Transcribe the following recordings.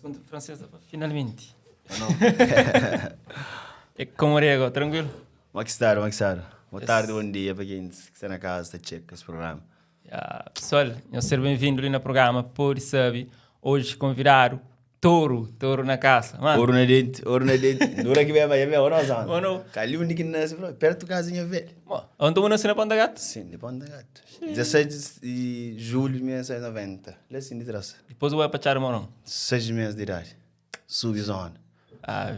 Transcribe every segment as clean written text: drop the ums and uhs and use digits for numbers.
Segunda francesa, finalmente. Não. E como é, tranquilo? Maxar. Boa Yes. tarde, bom dia para quem está na casa, está checa esse programa. Pessoal, eu ser bem-vindo ali no programa, por sabe, hoje convidaram Touro na casa, mano. Ouro na dente. Dura que vem, mas é hora usando. Oh, não. Calil um que nasce, perto do casinha velho. Onde eu nasci na Ponta Gata? Sim, de Ponta Gata. 16 de julho de 1990. Lá sim de traça. Depois eu vou para Charo, mano. 6 meses de idade. Subi zona.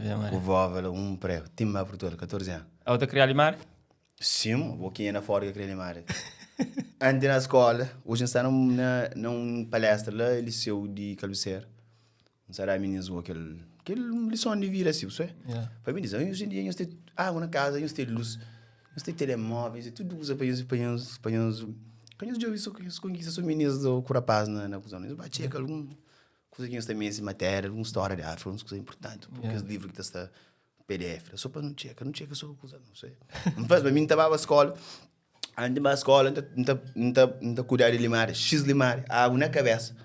Vê, O mano. vovó, um prego. Timba por todo, 14 anos. A outra criar limar? Sim, um pouquinho na fora que eu queria lembrar. Antes na escola, hoje está numa palestra lá, liceu de Calviceira. Será meninos aquele lição de vida assim, você? Yeah. Para mim dizer, hoje em dia nós temos água na casa, nós temos luz, nós temos telemóveis, tudo usa para nós quando eu vi isso conquista são meninos do Curapaz na cozinha, nós batia com algum coisa que nós também essa matéria, alguma história de África, alguma coisa importante, porque os livros que está PDF, só para não checa só coisa, não sei. Mas para mim estava a escola, antes da escola, não cuidar de limar, X limar, água na cabeça.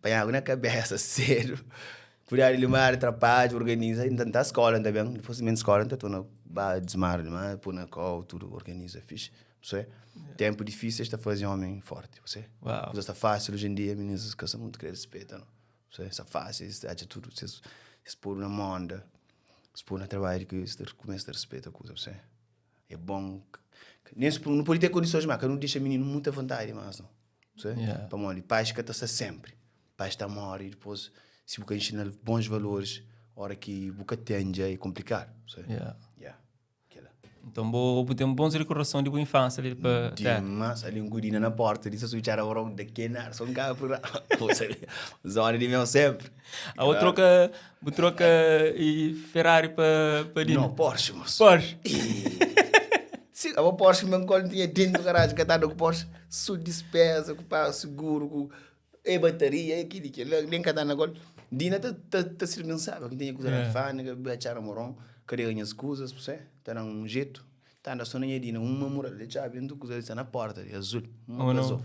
Põe água na cabeça, sério. Cuidar de limar, atrapalha, organiza. Então, tá escola também. Depois da escola, então, tu não vai desmar, pôr na call, tudo organiza, fixe. Você? Tempo difícil, está fazendo homem forte, você? Uau. Coisa está fácil hoje em dia, meninas, que são muito que respeitam, não? Você? Está fácil, está tudo. Se pôr na monda, se pôr na trabalho, que você começa a respeitar a coisa, você? É bom. Não pode ter condições, mas que não deixa o menino muita vontade, mas não. Você? Yeah. Para mim, paz que está sempre. Paz está mora e depois, se você ensina bons valores, a hora que você tende é complicado. Yeah. Aquela. Então, vou ter uma boa recordação de boa infância ali para... Mas ali um gurina na porta, disse a switchar a hora de que não, só um carro por lá. Zona de meu sempre. Vou troca e Ferrari para Dino. Não, Porsche, moço. Porsche. Sim, a Porsche mesmo quando tinha dentro do garagem, que estava com Porsche, sua despesa, com o seguro, com a bateria, aquilo, nem cada ano agora. Dina está servindo, sabe? Que tinha coisa na fábrica, baixar a morão, cadê as coisas, você? Está um jeito. Está na zona de Dina, uma muralha de chave, não coisa está na porta, azul, uma bazoof.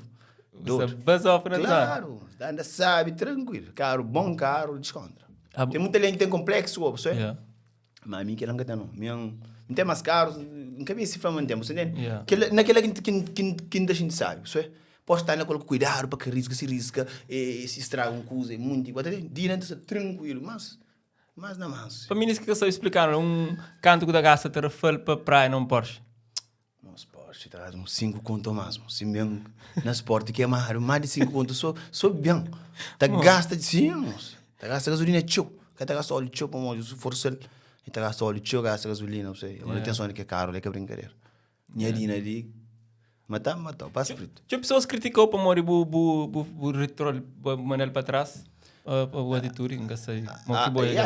Bazoof, não é? Claro, anda sabe, tranquilo. Caro, bom caro, descontra. Tem muita gente que tem complexo, você? Yeah. Mas a mim que não tem, não tem mais caros, nunca vi esse flamengo tempo, você entende? Yeah. Naquela que a gente sabe, você? Pode estar naquele cuidado para que se risca, e se estraga uma coisa, muito igual, diante tranquilo, mas não mais. Para mim, isso que eu só explicar, um canto da gasta ter para praia, não Porsche. Nossa, Porsche, traz uns 5 contos máximo, se mesmo na esporte que é mais de 5 contos, só bem. Tá gasta de cima, tá gasta gasolina tchau, tá gasta óleo tchau para morrer, se for sel, tá gasta óleo tchau, gasta gasolina, não sei. Agora tem sonho que é caro, é que é brincadeira. Nhadina ali, matar, passa frito. Tinha pessoas que criticou para morrer o retrô, o Manel para trás, o atitude, não sei.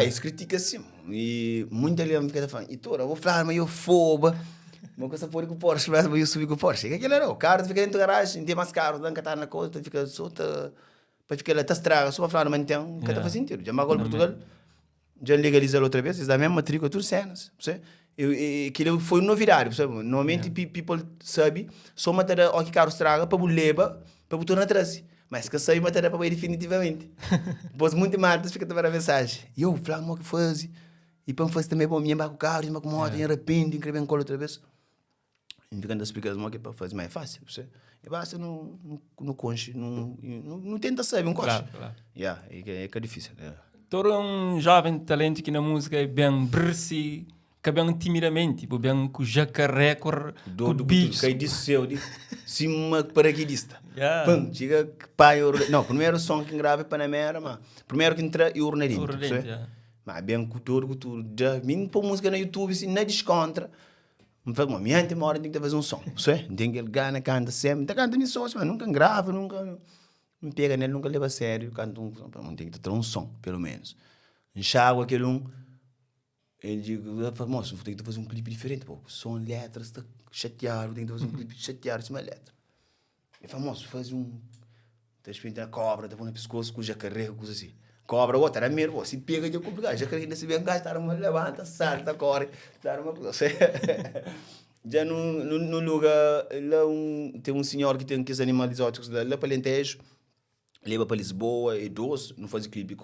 Isso critica sim. E muita gente fica falando, e toda, vou falar, mas eu foba. Uma coisa por com o Porsche, mas eu subi com o Porsche. Que aquilo era o carro, fica dentro da garagem, não tem mais carro, não está na coisa, fica só, para ficar lá, está estraga, só para falar, mas então, que faz sentido. Já agora Portugal, já legalizaram outra vez, é a mesma matrícula, tudo cenas, você? Aquilo foi novidade, sabe? Normalmente, people sabe, só matéria, o que carro estraga, para levar, para botar na trás. Mas que saiu matéria para definitivamente. Depois, muito mais, fica também a mensagem. E eu, falava, o que faz? E para fazer também, para mim, com o carro, com moto, e arrependo, escrever em cola outra vez. E ficando a explicar o que para fazer mais fácil, você? E basta não conche, não tenta saber, não conche. Claro. É que é difícil. Todo um jovem talento que na música é bem brsi, que bem timidamente, bem com jacaré, com bicho. Que disse eu, cima paraquedista. Yeah. Pum, chega pai, não, primeiro som que grave Panamera, mas primeiro que entra e urnarinho, mas bem com tudo, já vim para música no YouTube, assim, na descontra. Mas minha gente mora tem que fazer um som, você? Tem que ele gana, canta sempre, canta minha sócio, mas nunca grava, nunca me pega nele, nunca leva a sério, canta um som, tem que ter um som, pelo menos. Enxágua aquele ele diz, moço, tem que fazer um clipe diferente, pô, som, letras, está chateado, tem que fazer um clipe chateado, isso é uma letra. Ele fala, moço, faz tá experimentando a cobra, tá pondo no pescoço com jacaré, coisa assim. Cobra, outra, era mesmo, se pega de complicado, jacaré ainda se vem gastar uma levanta, salta, corre, dar uma coisa. Já no lugar, lá tem um senhor que tem aqueles animais exóticos lá para Alentejo, leva para Lisboa, é doce, não faz clipe,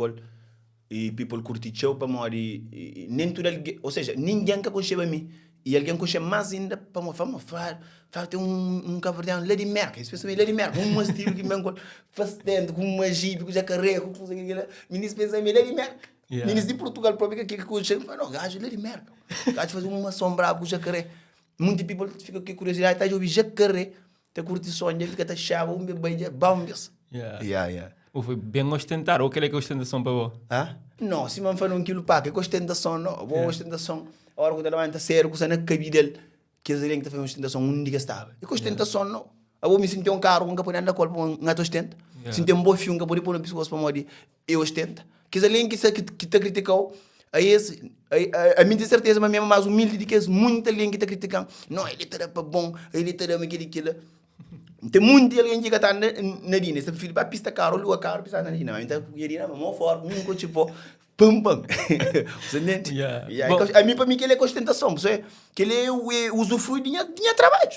e people curti show para morrer e nem tudo alguém, ou seja, ninguém que conhece a mim e alguém conhece mais ainda para morrer, vamos falar tem um cabo-verdiano Lady Merck, especialmente Lady Merck, um estilo que me faz dentro com uma jeep, com jacaré, com coisa que ministro pensa em Lady Merck. Ministro de Portugal próprio que conhece, fala, não, gajo Lady Merck, gajo faz uma sombra com jacaré. Muitos people fica com curiosidade, tá de ouvir jacaré, tá curti sonho, fica tá chave, beijo, bombas. Ou foi bem ostentar, ou aquele que é ostentação para você? Não, se me fala um quilo pá, que ostentação, não, boa ostentação. A hora que eu estava sério, que você não cabia dele, que eles que fazem ostentação, um dia estava. E que ostentação, não. Eu me senti um carro, um capoeira na colpa, um gato ostenta. Senti um bom filme, um capoeira por um pessoas para morrer, eu ostenta. Que eles além que te criticou, a mim de certeza, mas mesmo mais humilde de que é muita linha que está criticando. Não, ele está para bom, ele está para aquilo. Tem muito alguém que está na Dina, se filho para pista caro, lua caro, pista na Dina, então queria não fora, um tipo pum. Você entende? A mim para mim que ele é ostentação, você que ele é usufrui de trabalho.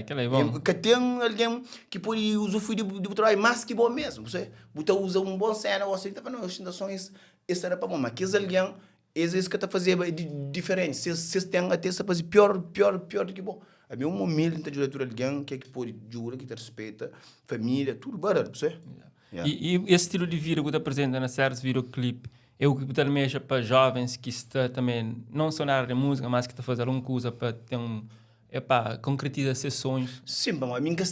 Que bom. Que tem alguém que pode usufruir do trabalho mais que bom mesmo, você usa um bom cena, você está falando ostentações, isso era para bom, mas que alguém esse que está fazendo diferente, se tem até se fazer pior do que bom. A mim uma humilde de diretora de alguém que pode jura, que te respeita, família, tudo barato, você. E esse estilo de vida que você apresenta na série videoclipe é o que você mexe para jovens que estão também, não só na área de música, mas que estão fazendo alguma coisa para ter concretizar sessões. Sim, a mim que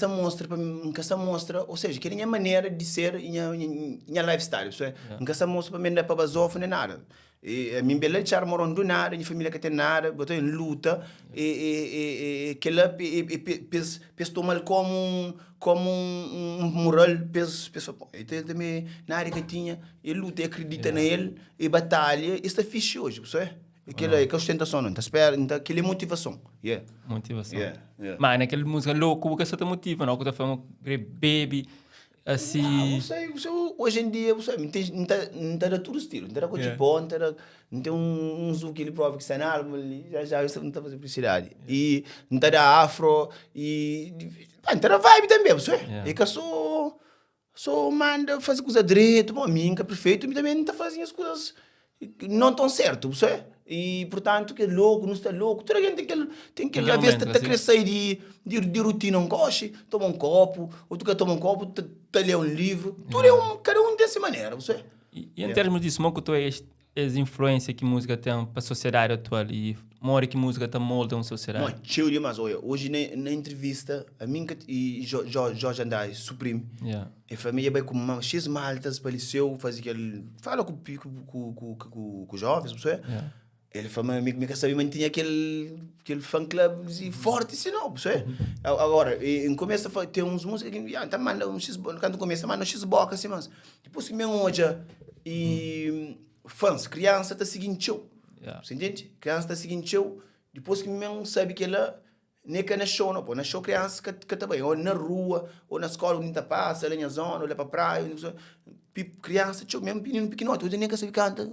mostra, ou seja, que é a maneira de ser em lifestyle, você. Que mostra para mim não é para basofa nem nada. E a minha bela char moram do nada, minha família que tem nada, botou em luta e que ela pes toma como um moral pes então também na área que tinha e luta, acredita nele e batalha, isso é fixe hoje, você. Aquilo é que ostentação, não, espera, aquilo é motivação. Motivação. Mas naquela música louco, o que você te motiva, não? O que você fala, baby, assim. Hoje em dia, você não tem tudo estilo, não tem coisa de bom, não tem um zoom que ele prova que sai na álbum, já você não está fazendo publicidade. E não tem afro, e não tem vibe também, você. É que eu sou manda fazer coisa direito, bom, mim que é perfeito, mas também não está fazendo as coisas não tão certo, você. E portanto que é louco, não está louco, toda a gente tem que às vezes está crescer de rotina, um coche, toma um copo, ou tu quer tomar um copo, tá ler um livro, tudo cada um dessa maneira, você. E em termos disso, como que tu és influência que a música tem para a sociedade atual e mora que a música está molda uma sociedade? Não, cheio demais, olha, hoje na entrevista, a mim e Jorge Andrade, Supreme, a família vai com uma X maltas para o liceu, faz aquele, fala com os jovens, você. Ele falou, me quer saber, mas tinha aquele fan club forte, assim, não, você. Agora, em começo tem uns músicas que tá manda um X, quando começa manda um X boca assim, mas depois que me hoje e fãs, criança tá seguindo show. Você entende? Criança tá seguindo show, depois que me sabe que ela nem que na show, não, pô, na show criança que tá bem, ou na rua, ou na escola, onde tá passa, ali na zona, ou lá pra praia, criança, show, mesmo menino pequenote, hoje nem que sabe canta,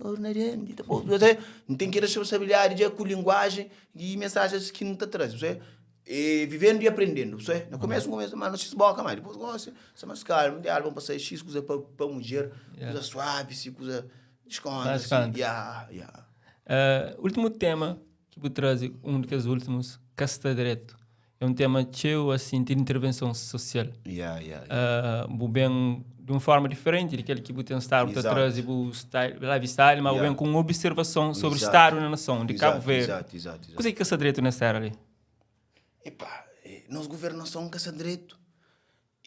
não tem que responsabilidade de com linguagem e mensagens que não tá traz, você. E vivendo e aprendendo, você. No começo, mas não se esboca mais, depois gosta, se mais calmo, de álbum para sair X, coisa para mulher, coisa suave, coisa desconta, último tema que vou trazer, um dos últimos, Casta Direto. É um tema teu, assim, de intervenção social. Bem de uma forma diferente daquele que você está trazer o lifestyle, mas bem com uma observação sobre o estado na nação, de Cabo Verde. O que é Casta Direto nessa área ali? Nós governação Casta Direto.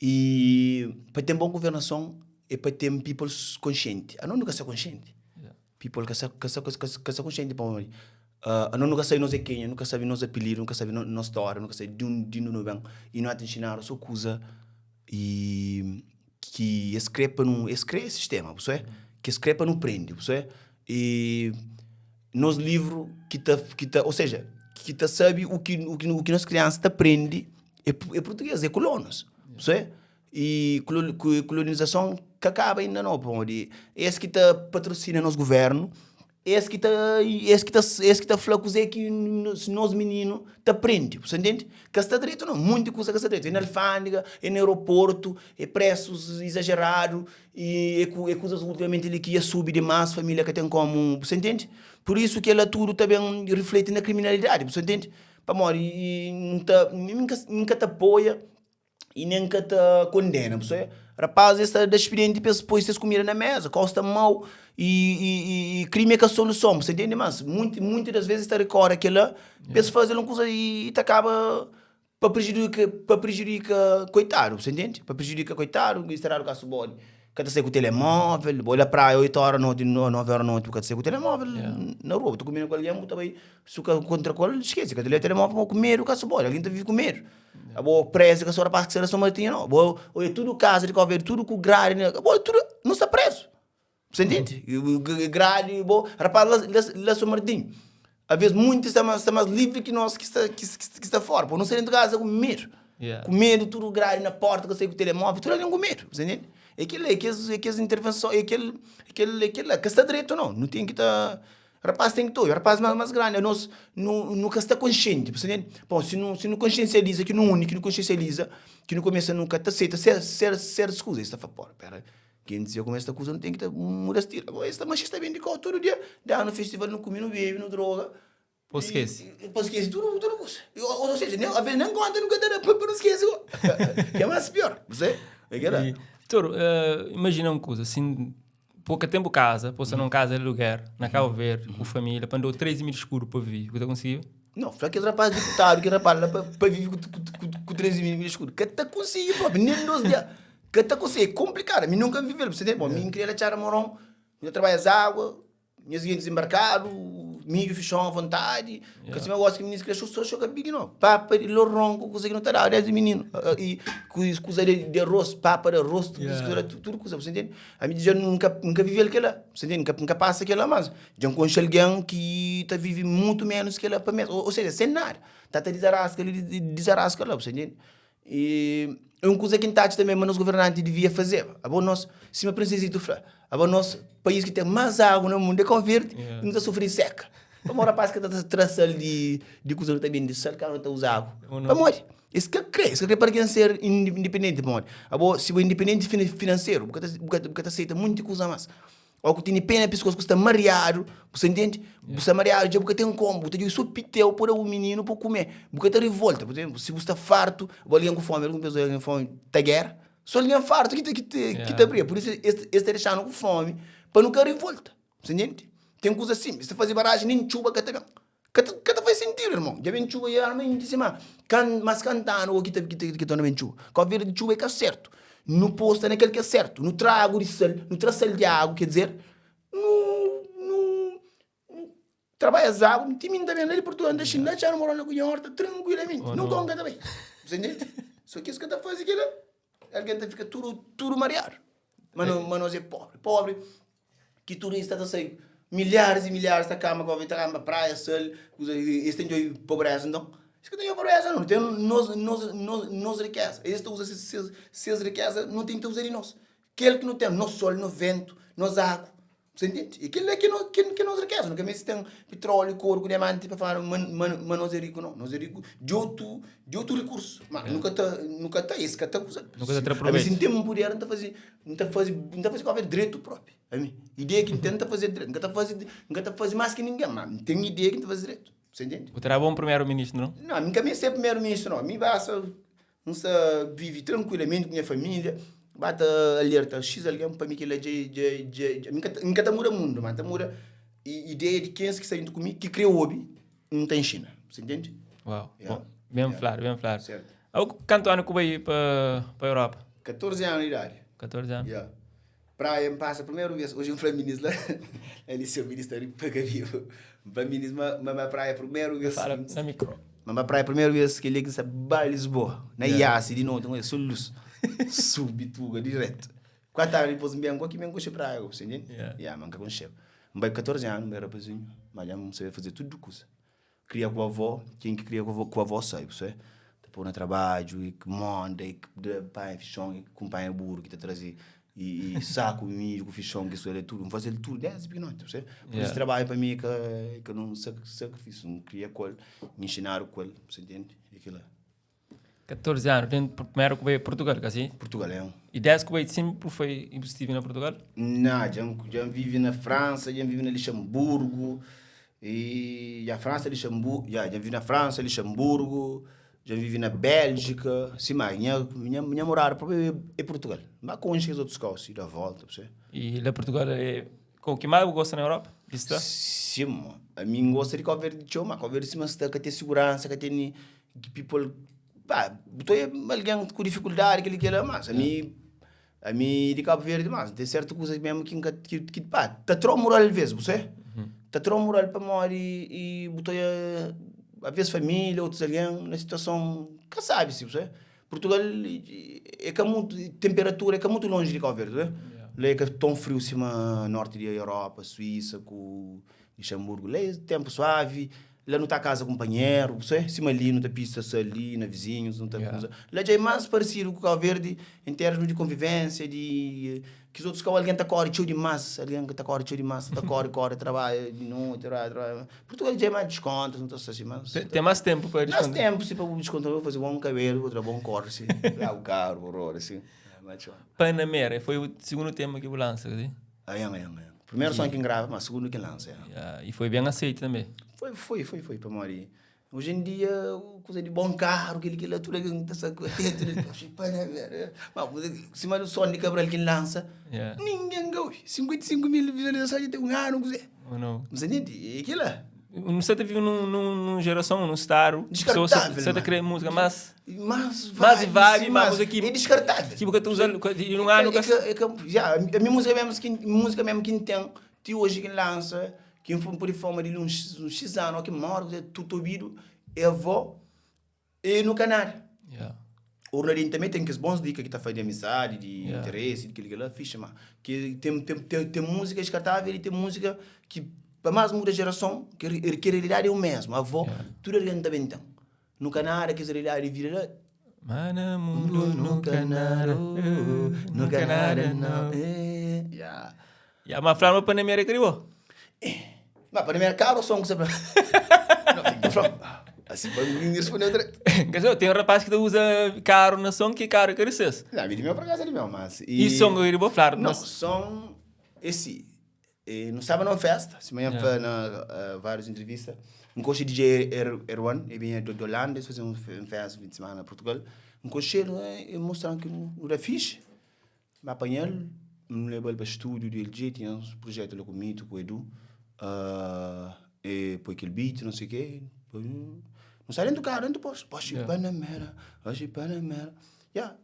E para ter boa governação é para ter people consciente. A não nunca ser consciente. People que são consciente para morrer. Não nunca sei nós é quem, nunca sabe nós apelido, nunca sabe nossa história, nunca sabe de onde não vem e não te ensinar a sua coisa e que escrepa no sistema, você que escrepa no prende, você e nos livros que tá, ou seja, que tá sabe o que nós crianças tá aprende é português, é colonos, você e colonização que acaba ainda não pode esse que tá patrocina nosso governo esse que tá flacos é que nós meninos tá prende, você entende? Que está direito não, muita coisa que está direito, é na alfândega, é no aeroporto, é preços exagerados, e é coisas ultimamente ali que ia subir demais, família que tem como, você entende? Por isso que ela tudo também reflete na criminalidade, você entende? Para morrer, e nunca te apoia, e nem que te condena, você rapaz, está da experiente para depois vocês comerem na mesa, costa mal e crime é que a solução, você entende? Mas muitas das vezes está recorre aquela, para fazer uma coisa e te acaba para prejudicar coitado, você entende? Para prejudicar coitado, estará o caso bom. Cada sai com o telemóvel, olha para 8 horas, 9 horas da noite, cada sai com o telemóvel na rua, tu comendo com alguém, também, se contra qual, esquece, cada telemóvel, vou comer o caso bom, alguém está vindo comer. A boa presa que a senhora passa que será só Martinha, não. Boa, olha, tudo casa de cover, tudo com grade, né? Boa, tudo não está preso. Você entende? Grade, boa, rapaz, lá só Martinho. Às vezes, muitos está mais livre que nós que está fora. Por não ser dentro de casa, com medo. Com medo, tudo grade na porta, que eu sei com o telemóvel, tudo ali com medo. Você entende? É aquelas intervenções, é aquele que está direito, não. Não tem que estar. Rapaz tem que todo, rapaz mais grande, nós nunca está consciente, você bom, se não consciencializa, que não une, que não consciencializa, que não começa nunca a aceita certas coisas, está fora, pera, quem dizia como esta coisa não tem que mudar estilo, agora esta machista bem de cá todo dia, dá no festival, não come, não bebe, não droga, Pois esquece, tudo coisa, ou seja, a vezes não conta, nunca dá, não esquece, que é mais pior, você, é que era. Toro, imagina uma coisa, assim, pouco tempo casa, você não casa de lugar, na Cabo Verde, com família, pandou 13 mil escuro para vir, você conseguiu? Não, foi aquele rapaz deputado, que rapaz lá para viver com 13 mil escuro, que tá conseguindo, pô, nem 12 dias, que tá conseguindo, é complicado, eu nunca viveu, você tem, bom, eu queria lá tirar morão, eu trabalho as águas, minhas guias desembarcado, milho, fichão à vontade, que assim eu gosto que meninos crescem só choca big não, papa de loronco, coisa que não tá lá, aliás, menino, e coisa de arroz, papa de arroz, tudo coisa, você entende? A mim já nunca viveu aquela, você entende? Nunca passa aquela, mas já conheço alguém que tá vive muito menos que ela para mim, ou seja, sem nada, tá desarrasca lá, você entende? E é uma coisa que em Tati também, mas os governantes deviam fazer. A bom nós, se uma princesa do fala, a bom nosso país que tem mais água no mundo é converte, não está sofrendo seca. Para uma rapaz que está traçando de coisa também de sal, que não está usando água. Para morrer. Isso que é para quem ser independente, para a bom, se o independente financeiro, porque aceita muita coisa mais. Ou que tem pena pessoas que estão mareado, você entende? Você está mareado, já porque tem um combo, você só piteu por um menino para comer, porque está revolta, por exemplo, se você está farto, alguém com fome, alguma pessoa com fome, está guerra, só alguém farto que está briga, por isso este está deixando com fome, para nunca revolta, você entende? Tem coisa assim, se fazer barragem, nem chuva que está bem, que vai sentir, irmão, já vem chuva e a arma em cima, mas cantando, ou que está bem chuva, com a vida de chuva é que é certo. No posto é naquele que é certo, no trago de sal, no traçal de água, quer dizer, no trabalho as águas, não tem também ali por tu anda xingar, já não mora na cunha horta, tranquilamente, não conga também, você entende? Só que isso que está fazendo aquilo, alguém fica tudo mareado, mas nós é pobre, que turista está saindo, milhares e milhares da cama, com a praia, sal, isso tem de pobreza, então. Isso que tem a pobreza, não tem nós riqueza. Este usa seus riquezas, não tem que usar em nós. Aquele que não tem, nós sol, no vento, nós água. Você entende? E aquele é que nós riqueza. Não que se tem petróleo, couro, diamante para falar, mas nós é rico, não. Nós é rico de outro recurso. Mas nunca está esse que está usando. Nunca está a mim, se não tem um poder, não está fazendo qualquer direito próprio. A mim, ideia que não tenta fazer direito. Nunca está fazendo mais que ninguém, mas tem ideia que não está fazendo direito. Você entende? O terá bom primeiro-ministro, não? Não, a mim também ser primeiro-ministro, não. A mim basta, não se vive tranquilamente com minha família, bata alerta, x alguém para mim que ele é mim que muda o mundo, mas muda a ideia de quem é que está indo comigo, que criou o hobby, não tem China. Você entende? Uau, bem claro. Certo. Quanto ano que vai para a Europa? 14 anos de idade. 14 anos? Yeah. Praia me passa a primeira vez, hoje um flamenguista lá, ele é o ministério que paga vivo. Flamenguista, mas praia a primeira vez. Fala na micro. Mas praia a primeira vez que ele liga para Lisboa, na Iasi, de novo, então só luz, subituga, direto. 4 anos depois, me aqui me encontro praia, você entende? Yeah, manca com chefe. Mas 14 anos, meu rapazinho, mas já não sabia fazer tudo de coisa. Cria com a avó, quem que cria com a avó sabe, você? Depois no trabalho, e que manda, e que pai, fichão, e acompanha o burro, que te trazia. e saco milho, fichão, que isso é tudo, fazer tudo desde pequeno, você? Por isso trabalho para mim que eu não sacrifício, não queria coisa, me ensinaram coisa, você entende? Aquilo. 14 anos, primeiro que veio a Portugal, assim? Portugal é E desde que veio sempre foi impossível na Portugal? Não, já vivi na França, já vivi na Luxemburgo, e a França, Luxemburgo, já vivi na França, Luxemburgo, já vivi na Bélgica, sim, mas minha morada própria é Portugal. Mas com os outros carros, da volta, você. E lá Portugal é o que mais gosta na Europa? Está? Sim, a mim gosta de cover de chama, cover de cima que tem segurança, que tem people, pá, botou alguém com dificuldade, aquele que é mas a mim de Cabo Verde, mas tem certas coisas mesmo que pá, tá tão moral às vezes, você? Tá tão moral para morrer e botou às vezes família, outros alguém na situação, que sabe se você? Portugal é que muito temperatura, é que muito longe de Cabo Verde, né? Lá é que tão frio cima norte da Europa, Suíça, com Luxemburgo, lá é tempo suave. Lá não está casa companheiro, você? Cima ali, não tem pista ali, na vizinhos, não tem coisa. Lá já é mais parecido com o Cabo Verde em termos de convivência, de que os outros que alguém está corre cheio de massa, alguém que está corre cheio de massa, está corre, trabalha de noite, trabalha. Portugal já é mais desconto, não está assim, mas tem mais tempo para descontar. Mais tempo, se para o desconto, eu vou fazer um cabelo, outro bom corte, lá o carro, horror, assim. Panamera, foi o segundo tema que eu lança, assim? Primeiro som que grava, mas segundo que lança. E foi bem aceito também. Foi para morrer. Hoje em dia, coisa de bom carro, aquele lá, tudo está mas cima do som de Cabral que lança, ninguém gosta. 55 mil visualizações tem um ano, não sei nem aquilo lá. Você está vivendo numa geração, num estado, descartável. Você está criando música, mas vibe, mas aqui é descartável. Tipo que tu usa num ano a minha música mesmo que tem hoje que lança, que foi por forma de uns X anos que mora, tudo ouvido, eu vou e no canal. O Ronaldinho também tem que bons dicas que está fazendo de amizade, de interesse, de aquilo lá, ficha, mas que tem música descartável e tem música que para mais muda geração, que a realidade é o mesmo. A avó, tudo alguém também tem. No Canário, que a realidade vira lá. Mana mundo no Canário, no Canário não. Mas falar para Panamera que riu. Mas Panamera caro o som que você não tem que falar. Assim para mim responder outra. Quer dizer, tem um rapaz que usa caro na som que caro que recebes. Não, ele meu para casa ele meu, mas e som que ele vou falar. Não, som esse não sabe não festa, se manhã foi na várias entrevistas. Um coche DJ Erwan, ele vinha do Holanda, fazer um festa de semana na Portugal. Um coche ele mostrando que o era fixe. Me apanhei, me levou para o estúdio do LG, tinha um projeto lá comigo, com o Edu. E põe aquele beat, não sei o quê. Não sai dentro do carro, dentro do posto. Poxa, Panamera.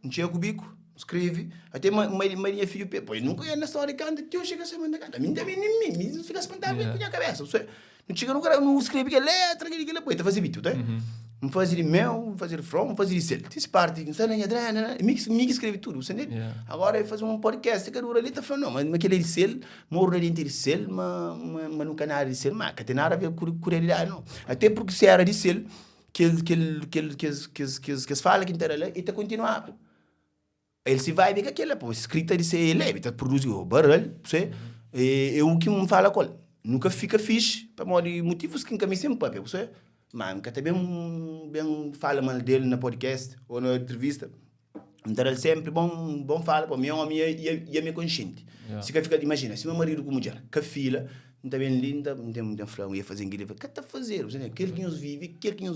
Não tinha o bico. Escreve, até Maria Filho, pois nunca ia na história de canta, tio chega a semana da canta, a mim também nem mim, não fica espantado na minha cabeça, você não chega no cara, não escreve que letra, que depois tá fazendo bicho, tá? Não faz de mel, não faz de from, não faz de cel, tem parte, não sabe nem adrena, me escreve tudo, você entende? Agora ele faz um podcast, que ali tá falando, não, mas aquele de cel, moro ali dentro de cel, mas no canal de cel, mas que tem nada a ver com realidade, não. Até porque se era de cel, que fala que inteira lá, e tá continuando. Ele se vai ver que aquela escrita de ser ele, ele produz o barulho, você, é o que me fala com ele. Nunca fica fixe, para motivos que nunca me sempre para você. Mas nunca também bem fala mal dele na podcast ou na entrevista. Então ele sempre bom fala, para mim e a minha consciente. Se que fica, imagina, se meu marido com mulher, que fila, não está bem linda, não tem flama, ia fazer aquilo, o que está a fazer? Aquele que nos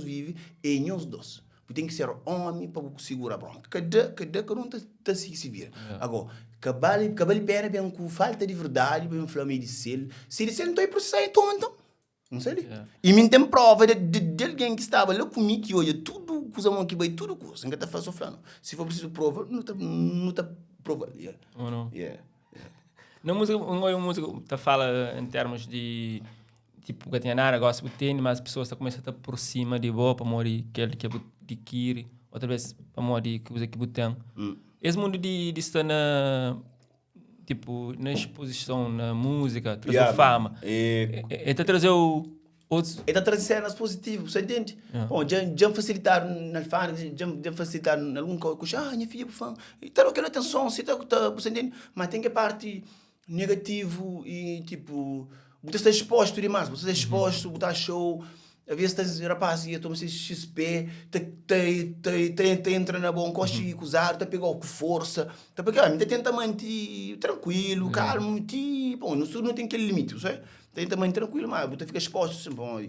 vive, é nós dois. Tem que ser homem para segurar a bronca. Cada um está se vira. Agora, cabale pena bem com falta de verdade, bem flame de selo. Se ele não está aí processar, então. Não sei. E me tem prova de alguém que estava lá comigo, que olha tudo, coisa que vai tudo, coisa. Não está fazendo flano. Se for preciso prova, não está prova. Ou não? Na música, uma música está fala em termos de tipo, que tinha nada, gosta de ter, mas as pessoas estão começando a estar por cima de boa para morrer, aquele que é de kiri, outra vez para morrer, que usa que botem. Esse mundo de estar na, tipo, na exposição, na música, trazer fama. Está trazer o Está trazendo cenas positivas, você entende? Bom, já facilitar na fã, já facilitar em algum coisa, minha filha, fã, e tá aquela atenção, você entende? Mas tem que a parte negativo e tipo, você está exposto demais, você está exposto, você está show, às vezes estás rapaz, e toma XP, entra na bom coxa e acusar, tá pegou com força, tá pegando, tenta manter tranquilo, calmo, bom, no sul não tem aquele limite, você tenta manter tranquilo, mas você fica exposto sempre, bom,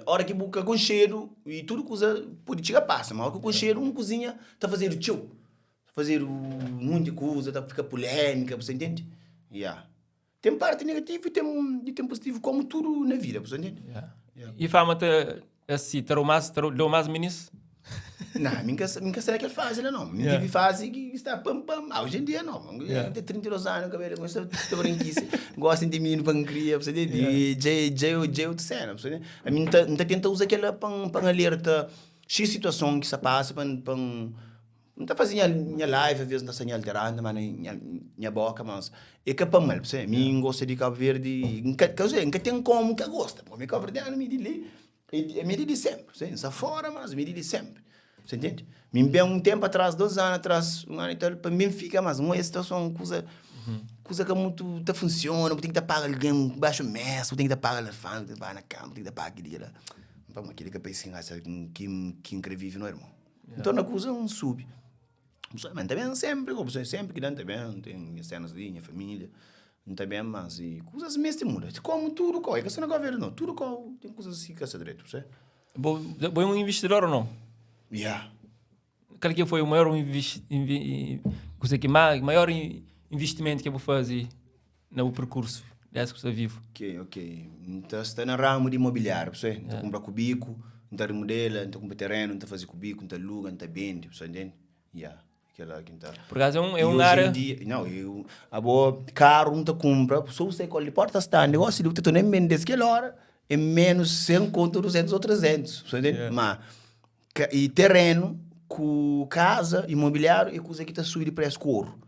hora que busca com cheiro e tudo coisa pode chegar passa, mas hora que com cheiro uma cozinha tá fazendo tchau, fazer muita coisa, tá fica polêmica, você entende? Tem parte negativa e tem positivo como tudo na vida, você entende? E fama assim, deu mais ministro? Não, nunca sei aquela fase, não. Nunca vi fase que está pam. Hoje em dia, não. Tem 32 anos, cabelo, com essa branquice. Gostam de menino para criar, você entende? E outra cena, você entende? A mim não tenta usar aquela para alerta X situação que se passa, para não está fazendo minha live, às vezes não está alterando, mas minha boca, mas é que é para mal, você. Mim gosta de Cabo Verde, nunca tem como que gosta. Porque Cabo Verde é me de sempre, você está fora, mas me de sempre. Você entende? Me bem um tempo atrás, 2 anos atrás, 1 ano e tal, para mim fica mais uma situação, coisa que muito tá funciona, tem que pagar alguém baixo mês, tem que pagar na fã, tem que pagar na cama, tem que pagar aquele lá. Para aquele que pensa que incrível, não é, irmão? Então a coisa não sube. Mas também sempre que dá também, tem cenas ali, minha família, também, mas e coisas mesmo mudam. Como tudo, é que você não gosta não, tudo tem coisas assim que é direito, você? Bom um investidor ou não? Qual que foi o maior maior investimento que eu vou fazer no percurso desse que você vive? Ok. Então, está no ramo de imobiliário, você? Então, compra cubico, então remodela, então compra terreno, então faz cubico, então aluga, então vende, você entende? Aquela que está. Por acaso é um área... Não, carro, não compra, só você colhe porta está, negócio de tu nem vendes aquela hora, é menos 100 conto, 200 ou 300, você entende? Mas, e terreno, com casa, imobiliário, e coisa que está subindo de preço com ouro.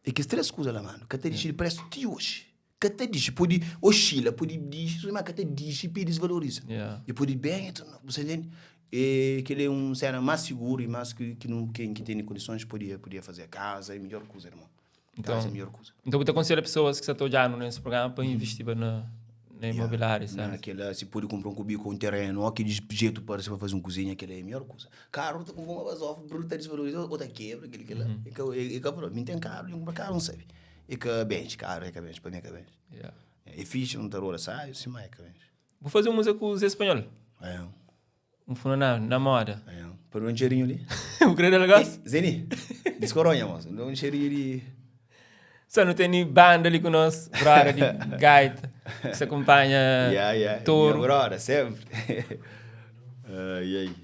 E que três coisas lá, mano. Que te diz de preço de hoje. Que te diz, pode oscila, pode dizer, mas que te diz e desvaloriza. E pode bem, então, você entende? E que ele é um cena mais seguro e mais que tem condições podia fazer a casa, é a melhor coisa, irmão. Então, casa é a melhor coisa. Então, você aconselha pessoas que estão já nesse programa para investir na imobiliária, sabe? Aquela, se pode comprar um cubico ou um terreno, ou aquele jeito para você fazer uma cozinha, aquela é a melhor coisa. Carro, tá com uma vasofa, bruta desvalorizada, outra quebra, aquele lá. E que, mim tem carro, eu compro carro, não sabe. E que bem, caro, é que bem, para mim é que bem. É fixe, não tá rola, sai, assim, mais é que bem. Vou fazer uma música com os espanhol. Um fundo na moda. Por um cheirinho ali. O grande negócio? Zeni, descoronha, moço. Dá um cheirinho de... Só não tem nem banda ali com nós, braga de gaita, que se acompanha touro. Brother, sempre. E aí?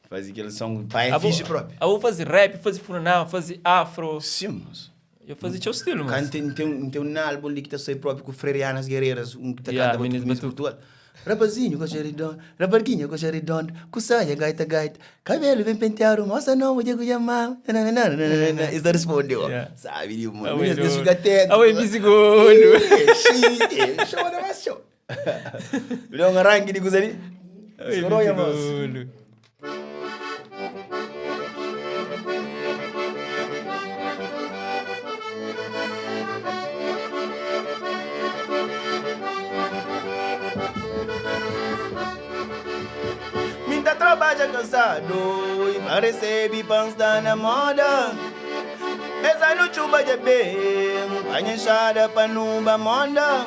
Faz aquele som, pai é fixe próprio. Eu vou fazer rap, fazer funaná, fazer afro. Sim, moço. Eu fazer teu estilo, moço. Tem um álbum ali que está saindo próprio com Freirianas Guerreiras, um que está cantando muito virtual. Rapazinho com xeridão, rabarquinha com xeridão, com saia, gaita, cabelo bem penteado, moça não, vou dizer chamar. Isso respondeu, sabe, de uma. Isso fica atento. Oi, bisigolho. Show, não é show. Olha um arranque de coisa ali. Escoronha, moço. Trabalha cansado e para receber pães da na moda. Essa no chuva de bem, a enxada para nuba monda.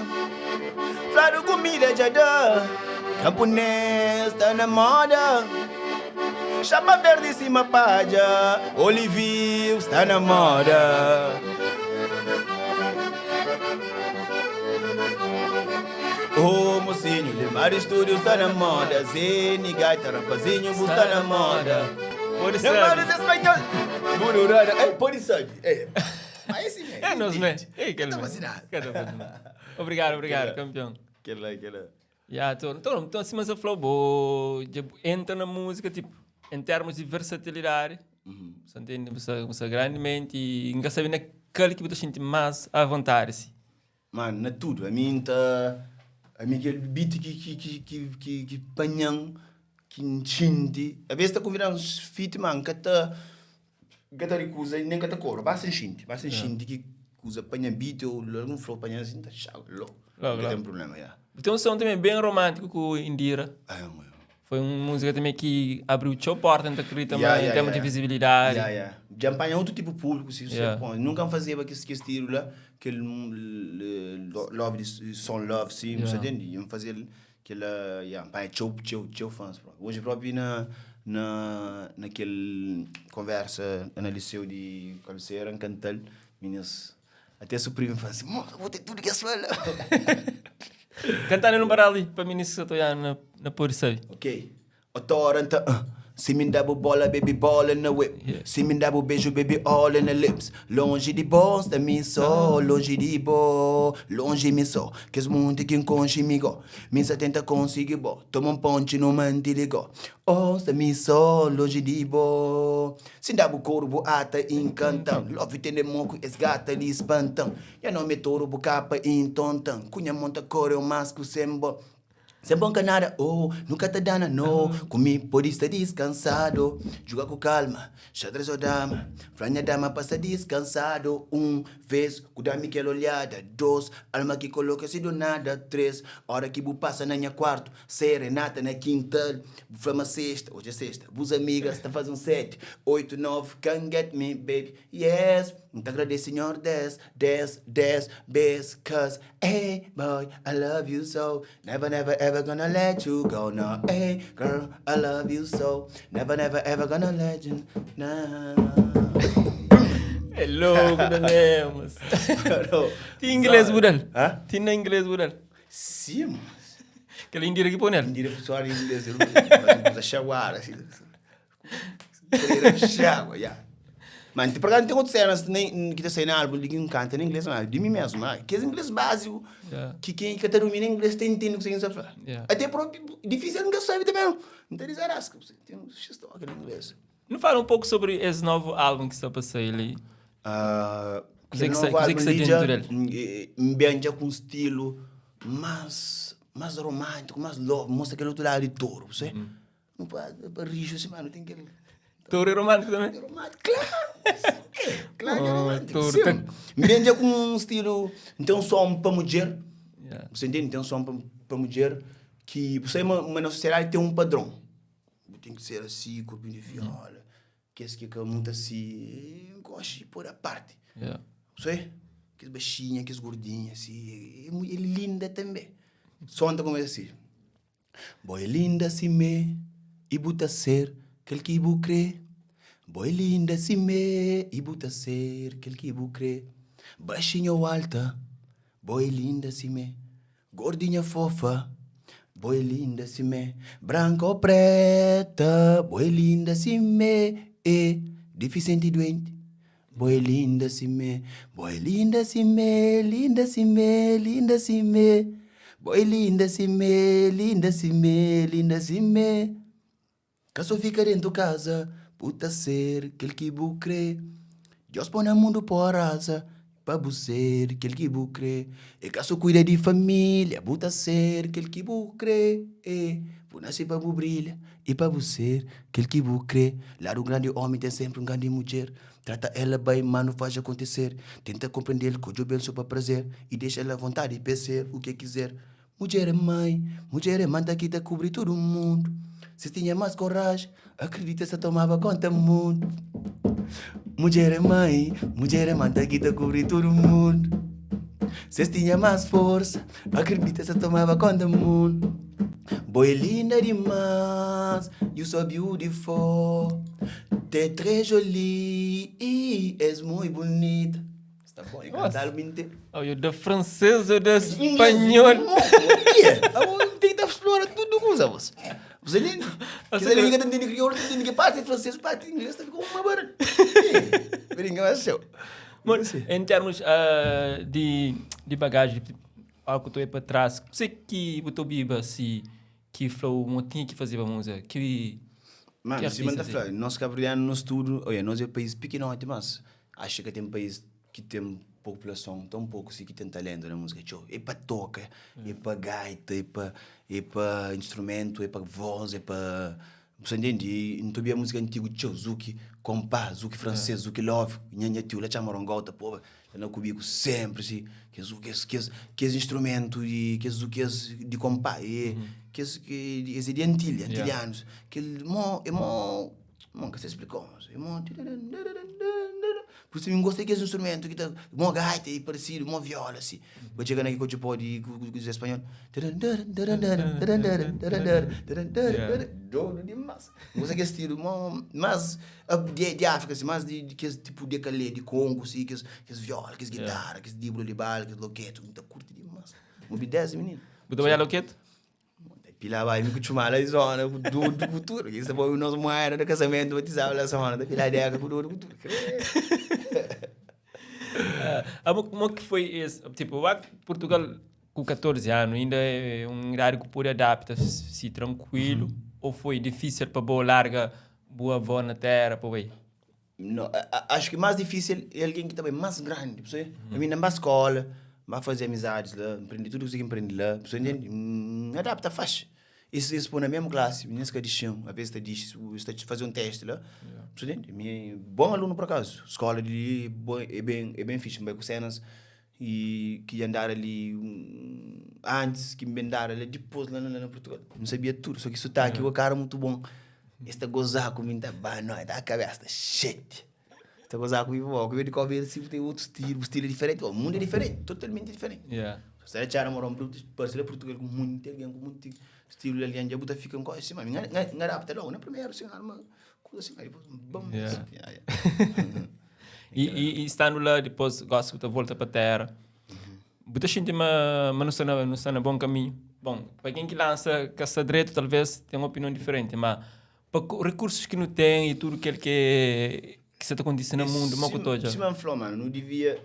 Flado comida de dá, camponês está na moda. Chapa verde em cima palha, olivio está na moda. Oh, mocinho, Lemar Estúdio está na moda. Zeni, gaita, rapazinho, está na moda. Pode ser. Lemar espanhol. Bururada. Pode ser. Mas esse mesmo. É nós, né? Tá vacinado. Obrigado, campeão. Que lá. Então, assim, mas eu falou, entra na música, tipo, em termos de versatilidade, você entende? Você grandemente, e nunca sabe naquele que você sente mais à vontade, assim. Mano, não é tudo. A mim tá... A mim aquele beat que panham, que enchinte. A vezes está convidando uns fit, man, que está recusa e nem que está cor. Basta enchinte que usa panha beat ou algum flow panha assim, está chau, louco. Não tem problema, já. Tem um som também bem romântico com Indira. Foi uma música também que abriu a porta, acredito, também, em termos de visibilidade. Já apanha outro tipo de público, se você nunca fazia aquele estilo lá, aquele love de son love, sim, você entende? Eu fazia aquela, apanha tchau fãs. Hoje próprio naquele conversa na liceu de cabeceira, em Cantal, meninas até suprime fala assim, vou ter tudo que é sua. Cantando no baralho para mim nisso estou na polícia. Ok. O torrenta, se me dá bola, baby, ball in the whip. Se me dá beijo, baby, all in the lips. Longe de boss, da mim só, longe de bo, longe me só. Que os mundo que enconche me go. Me se tenta conseguir bo. Toma ponte no mantiligo. Oh, da mim só, longe de bo. Se dá corvo ata encantão. Love tem moco, esgata ali espantão. Já não me touro capa entontão. Cunha monta core o masco sembo. Sem bom nada, nunca te dana, não. Comigo pode estar descansado. Joga com calma, xadrez ou dama. Franha dama passa descansado. Vez, cuidar-me aquela olhada. 2, alma que coloca-se do nada. 3, hora que bu passa na minha quarto. Serenata na quinta. Flama sexta, hoje é sexta. Bus amigas, tá fazendo 7. 8, 9, can't get me, baby. Yes, muito agradeço, senhor. 10, best, cause, hey, boy, I love you so. Never, ever gonna let you go, no. Hey, girl, I love you so. Never, ever gonna let you, no. É louco, não é? Tem inglês, Budal? Tem inglês, Budal? Sim, mas... Aquela indira que põe nela? Indira pessoal em inglês, eu usa chaguara, assim. Chágua, já. Mas, por acaso, tem outras cenas que está saindo álbum de quem canta em inglês, mas de mim mesmo, que é inglês básico, que quem está domina inglês tem entende o que você fala. Até próprio, difícil não sabe também, não tem desarasca, tem um x-talk em inglês. Não fala um pouco sobre esse novo álbum que está para sair ali? O que você dentro dele? Ambiente com um estilo mais romântico, mais love, mostra aquele outro lado de touro, você? Não pode rir assim, mano, tem aquele... Touro é romântico também? Romântico, claro! Claro, é romântico. Ambiente com um estilo... Então, som para mulher, você entende? Então, som para mulher, que você, na sociedade, tem um padrão. Tem que ser assim, corpinho de viola, que é muito assim, gosto de pôr a parte. Você? Que é baixinha, que é gordinha, assim, é linda também. Som tá como é assim. Boy linda assim me, e buta ser, aquele que ibu crê. Boy linda assim me, e buta ser, aquele que ibu crê. Baixinha ou alta, boy linda assim me, gordinha fofa. Boy linda assim me, branca ou preta, boy linda assim me, deficiente e doente. Boy linda assim me, boy linda assim me, linda assim me, linda assim me. Boy linda assim me, linda assim me, linda assim me. Caso fica dentro de casa, puta ser, aquele que bu crê. Deus põe no mundo por raça, para bu ser, aquele que bu crê. E caso cuida de família, puta ser, aquele que bu crê. Bu nascer para bu brilha, e para bu ser, aquele que bu crê. Lá o grande homem tem sempre um grande mulher. Trata ela bem, mano, faz acontecer. Tenta compreender que o bem só para prazer. E deixa ela à vontade de ser o que quiser. Mulher é mãe tá aqui, tá cobrir todo mundo. Se tinha mais coragem, acredita, se tomava conta do mundo. Mulher é mãe tá aqui, tá cobrir todo mundo. Se tinha mais força, acredita, se tomava conta do mundo. Boy linda demais, you so beautiful. T'es très jolie, és muito bonita. Está bom, cantar o inteiro. Oh, da francês ou da espanhol? Tem que explorar tudo com você. Você entende? Você liga tanto de crioulo, tanto de parte francês, parte inglês, tá com uma barra. Brinca, mas seu. Em termos de bagagem, algo que tu é para trás, você que botou biba assim, que falou, não tinha que fazer a música, que... Mano, se manda falar, nós cabriano no estudo, olha, nós é um país pequeno, mas acho que tem um país que tem população tão pouco assim que tem talento na música. É para toca, é para gaita, é para instrumento, é para voz, é para... Você entende? Não havia música antiga, Zuki, compá, Zuki francês, Zuki love, nhanha tio, lá chamarongota, pô, eu não comigo sempre, assim, que é instrumento, e que é de compá, que é de antilhanos, que é mó, que se explicou, é mó... Por isso eu gostei desse instrumento que tá uma gaita e parecido, uma viola assim. Vou chegando aqui com o pode com os espanhol. Dono demais. Gosto desse estilo, mais de África, assim, mais de que tipo de calé, de Congo, assim, que as viola, que as guitarra, que as diblo de bala, que as loqueto, muito curto demais. Uma 10 menino. Você vai a loqueto? Pila vai me continuar lá zona do futuro. Isso foi o nosso moeda do casamento, batizado lá zona da pila dega com do futuro. Como que foi esse? Tipo, lá Portugal com 14 anos ainda é um horário que pode adaptar-se tranquilo ou foi difícil para boa larga, boa avó na terra, para aí? Não, acho que mais difícil é alguém que também é mais grande, você? A mim na escola, vai fazer amizades lá, aprender tudo que aprende lá, você entende? Adapta fácil. Isso põe na mesma classe, nessa edição, a vez está fazer um teste lá, você entende? Bom aluno por acaso, escola ali é bem fixe, bem com cenas e que andar ali antes, que me andar ali depois lá no Portugal, não sabia tudo, só que isso tá aqui, o cara muito bom. Está gozar comigo, tá bom, não, tá a cabeça, shit. Está gozar comigo, comigo de conversa, assim, tem outro estilo é diferente, o mundo é diferente, totalmente diferente. Se você achar morar em Portugal com muito estilo ali, já buta fica com coisa assim, mas não adapta logo, na primeira, assim, uma coisa assim, mas depois, bom, E estando lá, depois, gosto de volta para a terra, você sente mas não está no bom caminho. Bom, para quem que lança caça direito, talvez tenha uma opinião diferente, mas para recursos que não tem e tudo aquilo que está acontecendo no mundo, uma coisa. Se man falou, mano, não devia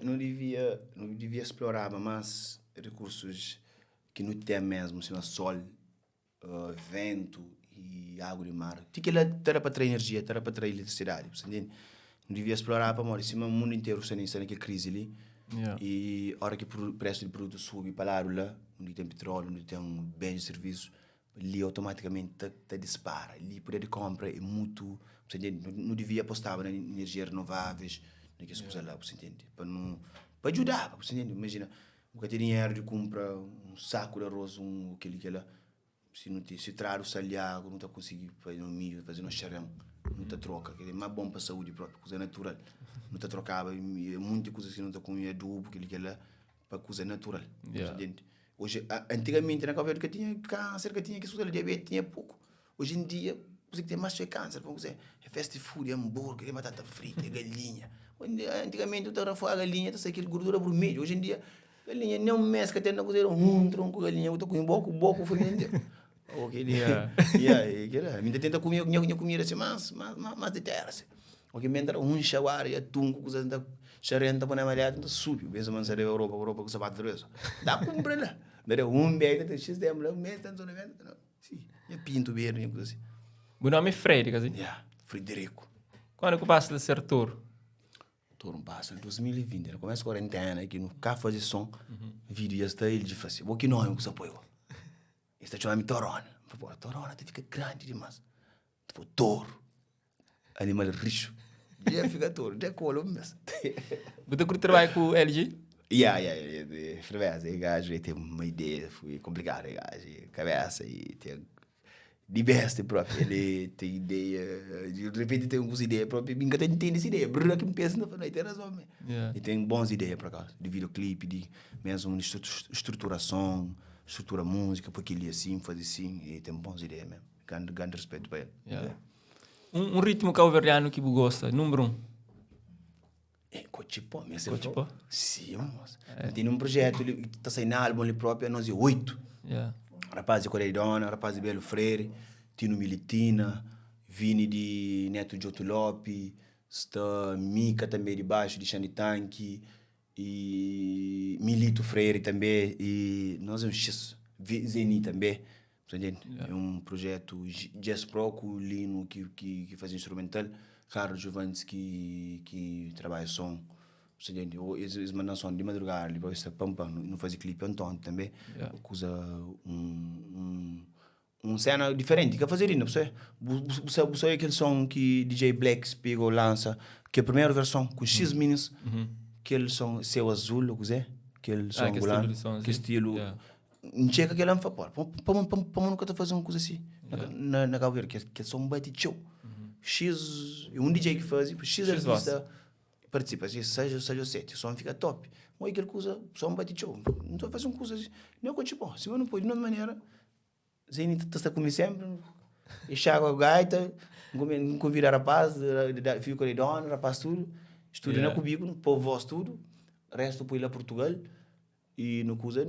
explorar mais recursos que não tem mesmo, se sol, vento e água de mar. Tem que ter para trazer energia, ter para trazer eletricidade, você entende? Não devia explorar para morrer, se o mundo inteiro está naquela crise ali. E a hora que o preço de produto sobe para lá, onde tem petróleo, onde tem bens e serviços, ali automaticamente dispara. Ali poder de compra é muito... Você entende? Não devia apostar em energias renováveis, naquelas coisas lá, você entende? Para ajudar, você entende? Imagina, você tem dinheiro de comprar um saco de arroz, aquele que lá, se traz o salhago, não está conseguindo fazer um milho, fazer um charão, não está troca, que é mais bom para a saúde própria, coisa natural. Não está trocava, muitas coisas que não está com adubo, aquele que lá, para coisa natural, você entende? Hoje, antigamente, na cabeça que tinha câncer, que tinha diabetes, tinha pouco. Hoje em dia, você que tem mais câncer, é fast food, é hambúrguer, é batata frita, é galinha. Antigamente, eu estava a galinha, eu sei que gordura vermelha. Hoje em dia, galinha nem um mês que tem na cozinha, tronco de galinha, eu estou com um boco frito. Me tenta comer comida assim, mais de terra. Porque me entra shawari, atum, coisa da charenta, para na malhada, então sube. Pensa, man, sai da Europa com sapato de dá para comprar lá. Daí bem, tem X tempo, um mês, tem zona venda. Sim, é pinto verde, coisa assim. O nome é Freire, quer dizer? Frederico. Quando que passa a ser touro? Touro passa em 2020, eu começo a quarentena aqui no carro fazer som, vídeo está ele de fazer. O que não é o que se apoiou? Está chamando torona. Pô, torona fica grande demais. Tipo, touro. Animal rico. Já fica touro, já colo mesmo. Você curte trabalhar com o LG? Freguesa, gajo tem uma ideia, foi complicada, gajo, cabeça e tem diversas próprias, ele tem ideia, de repente tem algumas ideias próprias, nunca tem essa ideia, brrr, que me pensa, não tem razão, e tem bons ideias para cá, de videoclipe, de mesmo estruturação, estrutura música, porque ele assim, faz assim, e tem bons ideias mesmo, grande respeito para ele. Um ritmo calveriano que você gosta, número 1? Cochipó, Cochipó? Sim, moça. Tem um projeto, ele está saindo álbum ali próprio, nós 8. Rapaz de Coreidona, rapaz de Belo Freire, Tino Militina, Vini de Neto de Otulope, está Mica também de baixo, de Xanitanque, e Milito Freire também, e nós é um X, Zeni também. É um projeto Jazz Pro com o Lino que faz instrumental, Carlos Giovanni que trabalha som, Eles mandam som de madrugada, depois não fazia clipe então também. Usa cena diferente que fazer ainda, você aquele som que DJ Blacks pegou lança, que é a primeira versão com X Minus, aquele som Céu Azul, o que aquele som que estilo não chega aquele ano para nunca tá fazendo uma coisa assim na cabeça que som bate show. X DJ que faz, X artista participa, assim, seja o set, o som fica top. Mas aquele coisa, som bate show. Não estou fazendo coisa assim. Não é tipo, se eu não pode de uma maneira, Zeni está comigo sempre, e chaga a gaita, não convida rapaz, fico ali dono, rapaz tudo, estudo na comigo, povo voz tudo, resto para ir lá Portugal, e no coisa,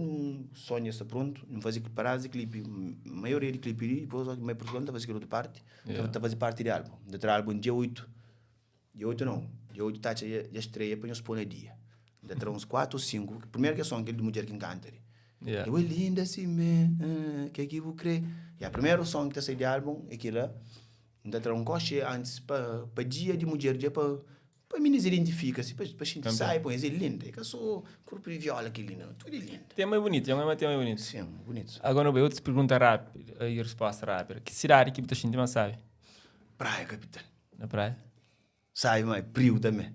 sonho está pronto, não fazia paradas de clipe, a maioria de clipe, depois mais Portugal está fazendo outra parte, está fazendo parte do álbum, do álbum dia 8 está a estreia para nós pôr no dia, ainda uns 4 ou 5, primeiro que é som, aquele de mulher que encanta ali. Eu é linda assim, que aqui vou crer. E a primeiro som que está saindo do álbum é aquilo lá. Ainda terá coche antes para dia de mulher, dia para mim se identifica, assim, para a gente sair, põe é linda. É que eu sou corpo de viola que linda, tudo é lindo. Tem mais bonito, tem mais bonito. Sim, bonito. Agora eu te pergunta rápido, aí a resposta rápida. Que cidade que você mais sabe? Praia, capital. Na praia? Sai, mas frio também.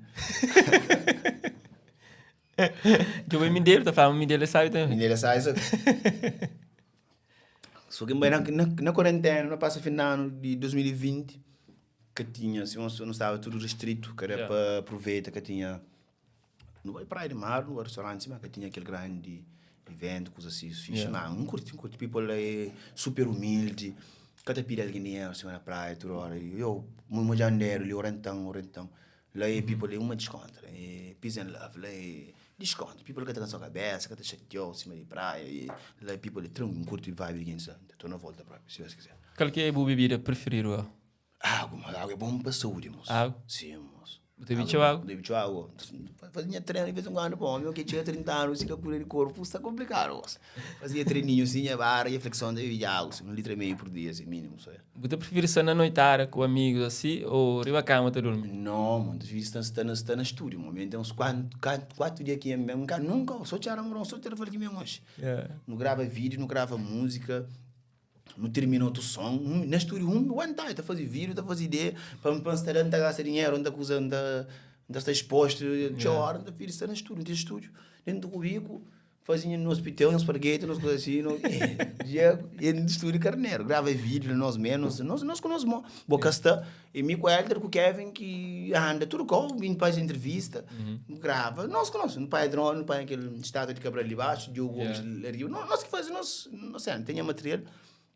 Eu vou Mindelo, tá falando Mindelo sabe também. Mindelo sabe, sabe? Só que na quarentena, no passo final de 2020, que tinha, se não estava tudo restrito, que era para aproveitar, que tinha, não vai praia de mar, no restaurante, mas que tinha aquele grande evento, coisa assim, fixe, mas um curto, people é super humilde, cada pira alguém dinheiro, assim, na praia, toda hora, eu, muito jandeiro, ali, orentão, lá é people, é uma desconto, é peace and love, lá é desconto, people que está na sua cabeça, que está chateado, em cima de praia, e lá é people, é tranquilo, um curto vibe, ninguém sabe, estou na volta para se você quiser. Qual que é a boa bebida preferida? Água é bom para a saúde, moço. Água? Sim, moço. Você bebeu água? Bebeu água. Fazia treino de vez em quando, bom, meu que tinha 30 anos, fica por aí corpo, está complicado, moço. Fazia treininho assim, a barra e a flexão de água, 1,5 litro por dia, assim, mínimo, só. Você prefere estar na noitada com amigos assim, ou ir à cama para dormir? Não, mano, às vezes está no estúdio, mano. Então, uns 4 dias aqui, nunca, só tirar só tirar aqui mesmo hoje. Não grava vídeo, não grava música. Não termina outro som, na estúdio, está a fazer vídeo, está a fazer ideia, para estar a gastar dinheiro, onde está exposto, hora, está no estúdio, dentro do cubículo, fazia no hospital, nos parquetes, nos coisas assim, e no estúdio carneiro, grava vídeo, nós menos, nós conhecemos, boca está, e me com o Helder, com o Kevin, que anda tudo com, vindo para as entrevistas, grava, nós conhecemos, no pai drone, no pai aquele estátua de Cabral de baixo, Diogo Gomes, nós que fazemos, nós tem material.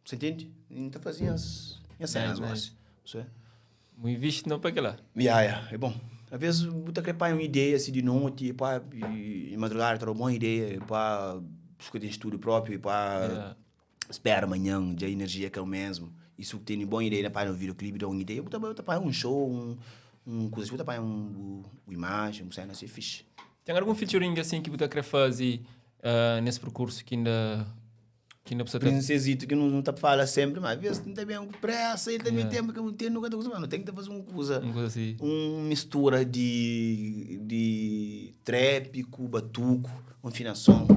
Você entende? Então fazia as cenas, mas... Muito visto não para aquela. É bom. Às vezes, você quer uma ideia assim de noite, e madrugada, tem uma boa ideia, para escolher estúdio próprio, para esperar amanhã, de energia que é o mesmo. Isso tem uma boa ideia, para um videoclipe, dar uma ideia, você para um show, coisa assim, você para uma imagem, uma cena assim, fixe. Tem algum featuring assim que você quer fazer nesse percurso que ainda princesito que não está falando sempre, mas às vezes não tem bem pressa, ele também tem que ter nunca não tem que fazer uma coisa assim. Uma mistura de trap com batuco, uma afinação.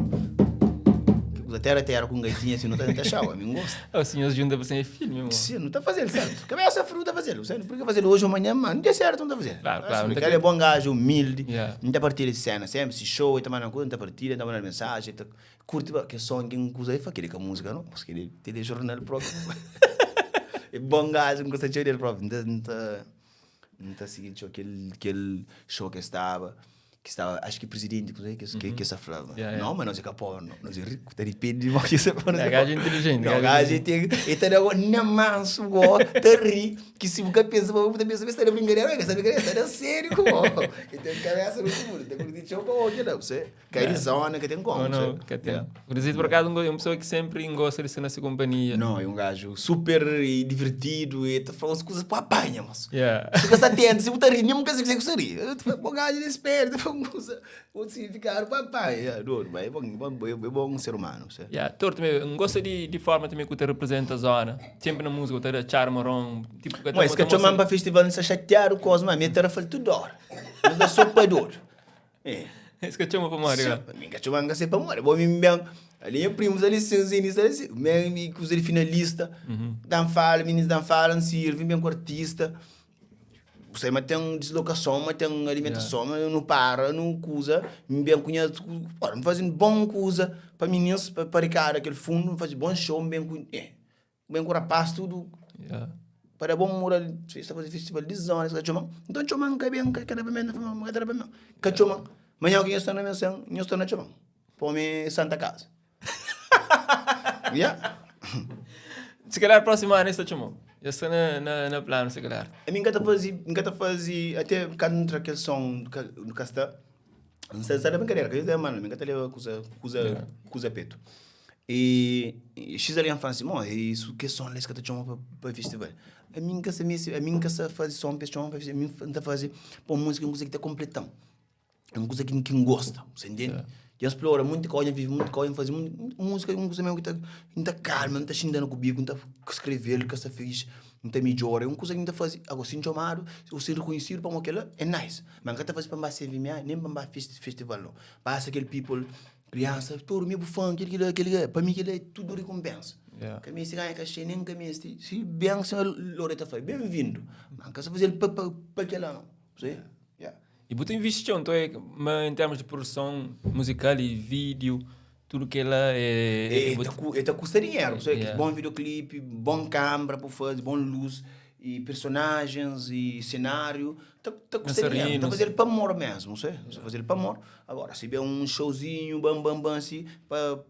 Terra com gaitinha assim, não está achando, a mim gosta. O senhor junta você em filme, irmão. Sim, não está fazendo certo. Cabeça fruta fazendo, você não pode fazer hoje ou amanhã, mano, não deu certo, não está fazendo. Claro. Ele é bom gajo, humilde, não está partindo de cena, sempre se show, está mandando coisa, não está partindo, está mandando mensagem, curte que som que não usa aí, faz aquele com a música, não? Porque ele tem jornal próprio. É bom gajo, não gosta de dele próprio, não está seguindo aquele show que estava, acho que presidente, que essa falava. Não, mas nós é capaz, nós é rico, está de pede de que você pode. É gajo inteligente. Não, gajo tem, está na manso, está ri, que se você pensa, você pensa, está de brincadeira, está sério, como? Então, cabeça no mundo, tem que dizer para hoje, não, você? Cai zona que tem como, não, que tem. Por exemplo, por acaso, é uma pessoa que sempre gosta de ser nessa companhia. Não, é um gajo super divertido, e está falando as coisas para apanhar, moço. Se você está atento, se você está rindo, não quer dizer que você ri. O gajo ele espera, o significado papai, é bom ser humano. Tu também gosta de forma também que você representa a zona, sempre na música, você charma rom, tipo que mas que chamam para festival não se chatear o cosmo, a minha terra foi tudo hora, não dá só para dor. Esse que chama para morrer. Minha chama que para morrer. Bom, bem, ali é primos ali, senzinhos ali, bem, que os finalista, dan fala, meninos dan falam, sirvem bem com artista. Você mas tem deslocação, mas tem alimentação, mas não para, não usa, bem conheço, não fazem bom coisa para meninos, para ricar aquele fundo, fazem bom show, bem com rapaz, tudo. Para bom moral, está fazendo festival de zonas, então chama que bem, que cada vez que chama, mas alguém está na menção, eu estou na chama, para mim Santa Casa. Se calhar próximo ano está chamou. Já está na plano, se calhar. A mim nunca fazia até quando entra aquele som do casta, não sei se é brincadeira, que eu mano, nunca leva coisa peto. E X ali em França, mano, isso que som les que tu chama para festival. A mim que se faz som para festival, a mim não faz para música, uma coisa que está completão. É uma coisa que gosta, você entende? E explora muito coisa, vive muito coisa, faz música, uma coisa mesmo que está calma, não está xingando comigo, não está escrevendo, que está feliz, não está melhor, é uma coisa que não está fazendo, agora se chamado, ou se reconhecido para aquela, é nice. Mas não está fazendo para servir nem para festival, não. Basta aquele people, criança, todo meu fã, aquele, para mim aquele é tudo recompensa. Que me se ganha cachê, nem que me se bem a senhora Loreta faz, bem-vindo. Mas não está fazendo para aquela, não. Sei? E você investiu, então, em termos de produção musical e vídeo, tudo que ela é... custa dinheiro, bom videoclipe, bom câmera para fazer, bom luz, e personagens, e cenário, custa dinheiro, está fazendo para amor mesmo, está fazendo para amor. Agora, se vê um showzinho, bam, assim,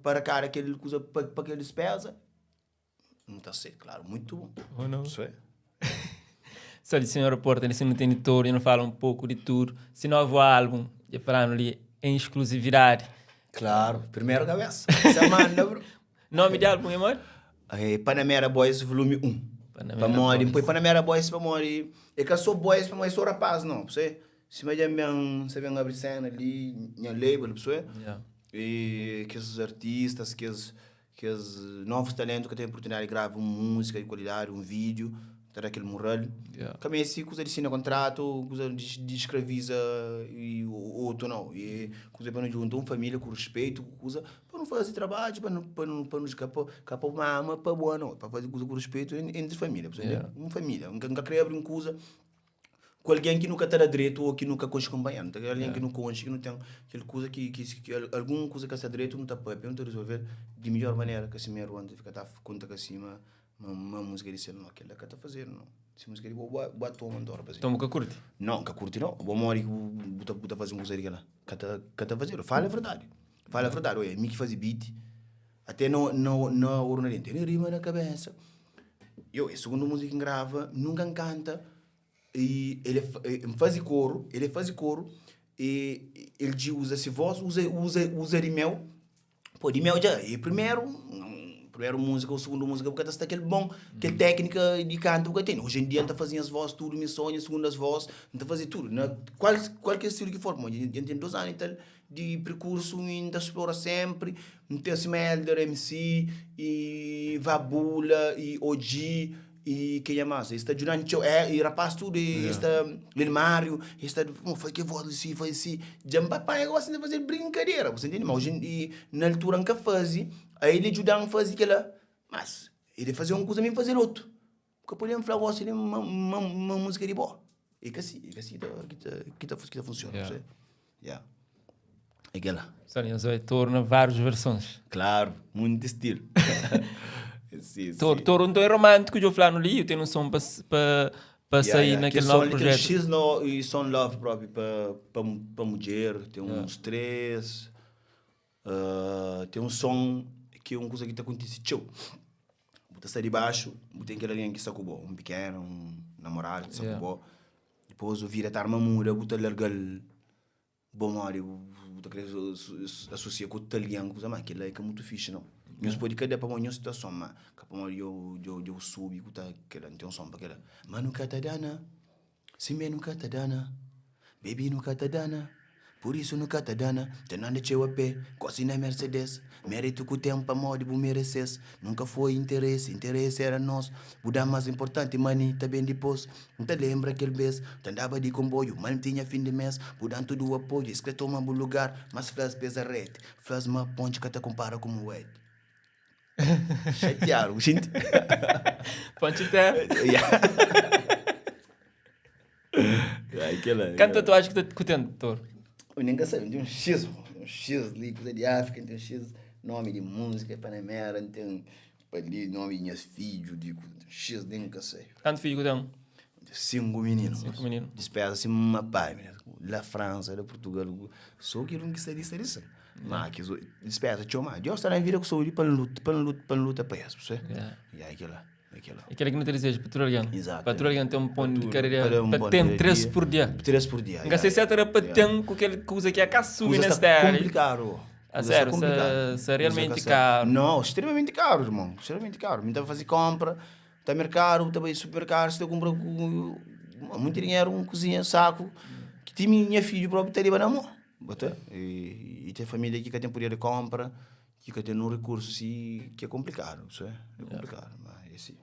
para cara, aquele coisa, para aquele despesa, não está certo, claro, muito bom. Ou não? Só de senhora Porta, nesse não tem tudo, e não fala um pouco de tudo. Se novo álbum, já falando ali em exclusividade. Claro, primeiro cabeça. Semana, bro. Nome de álbum, amor? Panamera Boys, volume 1. Depois Panamera Boys, para morrer. É que eu sou boys, para morrer, sou rapaz, não. Você vem abrir cena ali, minha label, você? E que esses artistas, que os novos talentos que têm a oportunidade de gravar uma música de qualidade, um vídeo, ter aquele mural. Também assim, coisa de assinar contrato, coisa de escraviza e outro não. E coisa para não juntar uma família com respeito, coisa para não fazer trabalho, para não escapar uma ama para boa não, para fazer coisa com respeito entre família, uma família, nunca querer abrir uma coisa com alguém que nunca está direito ou que nunca conhece acompanhando, alguém que não conhece, que não tem aquela coisa que alguma coisa que está direito não está para resolver de melhor maneira que assim mesmo onde fica tá conta que assim uma música de ser não aquela que está fazendo não se música de boa toma andora para então nunca curte não vou morrer buta fazer música de lá que tá fazendo fala a verdade olha me que faz beat até na urna dentro ele rima na cabeça eu segundo música que grava nunca canta e ele faz coro e ele usa esse voz usa rimel pô rimel já e primeiro música ou segundo música porque está aquele bom que é técnica de canto que tem hoje em dia está fazendo as vozes tudo me sonha segundas vozes está fazendo tudo qualquer estilo que for mas a gente tem 2 anos de percurso ainda explora sempre tem Smelder MC e Vabula e OG e que é mais está durante e rapaz tudo está Lil Mário está faz que voz assim faz assim já papai gosta de fazer brincadeira você entende mas hoje em na altura nunca fazia aí ele ajudava a fazer aquela mas ele fazia uma coisa mesmo fazer outro porque podíamos falar gosta de uma música de boa e que assim que funciona é aquela Só torna várias versões claro muito estilo Toro não é romântico, eu falo ali, eu tenho um som para sair naquele novo projeto. X e som love próprio para mulher, tem uns 3, tem um som que é uma coisa que está acontecendo. Você sai de baixo, tem aquele alguém que sacou um pequeno, um namorado que sacou depois o vira estar uma mura, você larga bom Mário, você associa com o italiano, mas aquilo é muito fixe, não. Nós pode cada para uma situação, mas para eu subi, que tem um som para aquela. Mas nunca te dana, se me nunca te dana, baby nunca te dana, Por isso nunca tá dana, te não deixou a pé, cosi na Mercedes. Mérito que o tempo a modo bu mereces. Nunca foi interesse, interesse era nosso. Buda mais importante, mani, também depois. Não te lembra aquele mês, te andava de comboio, mas não tinha fim de mês. Budando tudo o apoio, escrito uma bom lugar, mas faz pesa rete. Faz uma ponte que te compara como o Ed. Chatearam, gente. Ponte até. Quanto tatuagem que tem, doutor? Eu nem sei, tem um X ali, coisa de África, tem um X nome de música, Panamera, tem ali nome de minhas filhos, digo, X, nem nunca sei. Quanto filho que tem? 5 meninos. 5 meninos. Despesa assim uma pai, da França, da Portugal, só que não quis dizer. Mas que despesa, tchau, mas eu estou na vida que sou ali para luta para isso, você? E aí aquilo. Aquele que não te deseja, patrulhando. Exato. Patrulhando tem um ponto de carreira, para ter 3 por dia. 3 por dia. Não sei se era para ter com aquele que usa que é caçume nesse terra. É complicado. A sério, se é realmente caro. Não, extremamente caro, irmão. Extremamente caro. Me estava a fazer compra, está mercado, estava em supermercado, se eu compro muito dinheiro, cozinha, saco, que tinha minha filha própria teria na mão. E tem família aqui que tem poder de compra, que tem um recurso assim, que é complicado, isso é complicado, mas assim,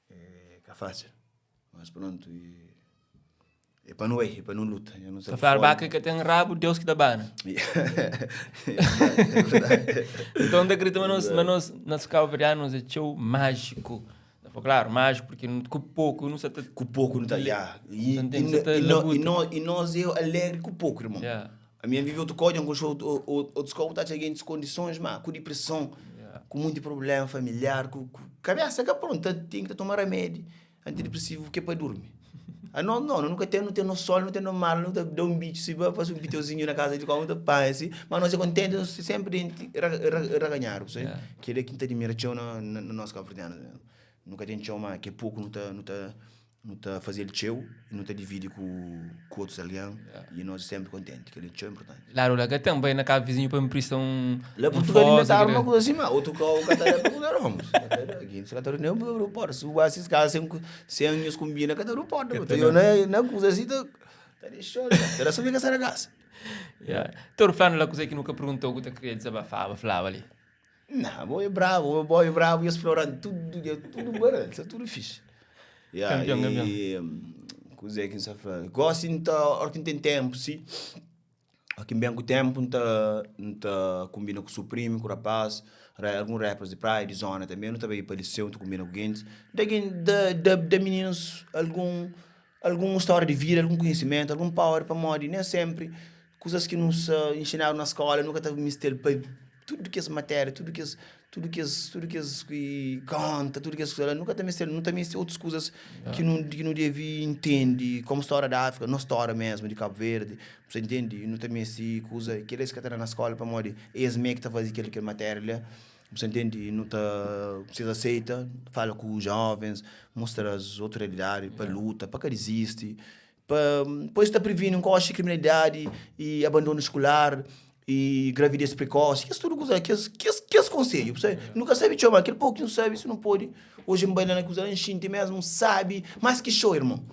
é fácil, mas pronto, é para não luta. Se falar vaca que tem rabo, Deus que dá bana. Então, acredito, mas nós calvarianos é show mágico. Claro, mágico, porque com pouco não se está... Com pouco não está, e nós é alegre com pouco, irmão. A minha vida, eu estou com o desculpa está chegando em condições, mas com depressão, com muito problema familiar, com cabeça que pronto, tem que tomar remédio antidepressivo que é para dormir. Não, nunca tem no sol, não tem no mar, não dá um bicho, se vai fazer um pitozinho na casa de qualquer pai, assim, mas nós é contente, nós sempre reganhar, que é quinta admiração na nossa cafeteria. Nunca tem chão, mas que é pouco não tá fazer o chão, não tá dividir com outros aliados, e nós sempre contentes, que ele chão é importante. Claro, lá que também na casa vizinho para me prestar lá Portugal ainda está uma coisa assim, mas outro carro que está para poder vamos. Aqui no Catarina não pode, se o esses caras sem anos combina, cada um pode. Eu não coisa assim, tá deixando, será só ver que essa gás. Tô falando lá coisa que nunca perguntou, que eu queria desabafar, falava ali. Não, boy bravo, e explorando tudo barato, tudo fixe. Campeão. Coisa que você fala. Gosto de hora que tem tempo, sim. Aqui bem com o tempo, não tá combina com o Supreme, com o Rapaz, alguns rappers de praia, de zona também, não tá bem para liceu, não combina com gente. Daqui de meninos, alguma história de vida, algum conhecimento, algum power para morrer, nem sempre. Coisas que nos ensinaram na escola, nunca tava mistério para tudo que é matéria, tudo que conta, tudo que é nunca também outras coisas que não deve entender, como história da África, não história mesmo de Cabo Verde, você entende? Não também se coisa que eles que estão na escola para morrer, eles meio que tá fazendo aquele matéria, você entende? Não tá precisa aceita, fala com os jovens, mostra as outras realidades para luta, para que existe, para depois está prevenindo costa de criminalidade e abandono escolar e gravidez precoce, que é tudo coisa, que é conselho, você nunca sabe chamar, aquele pouco não sabe, isso não pode. Hoje em Bailana coisa, a gente mesmo sabe, mais que show, irmão.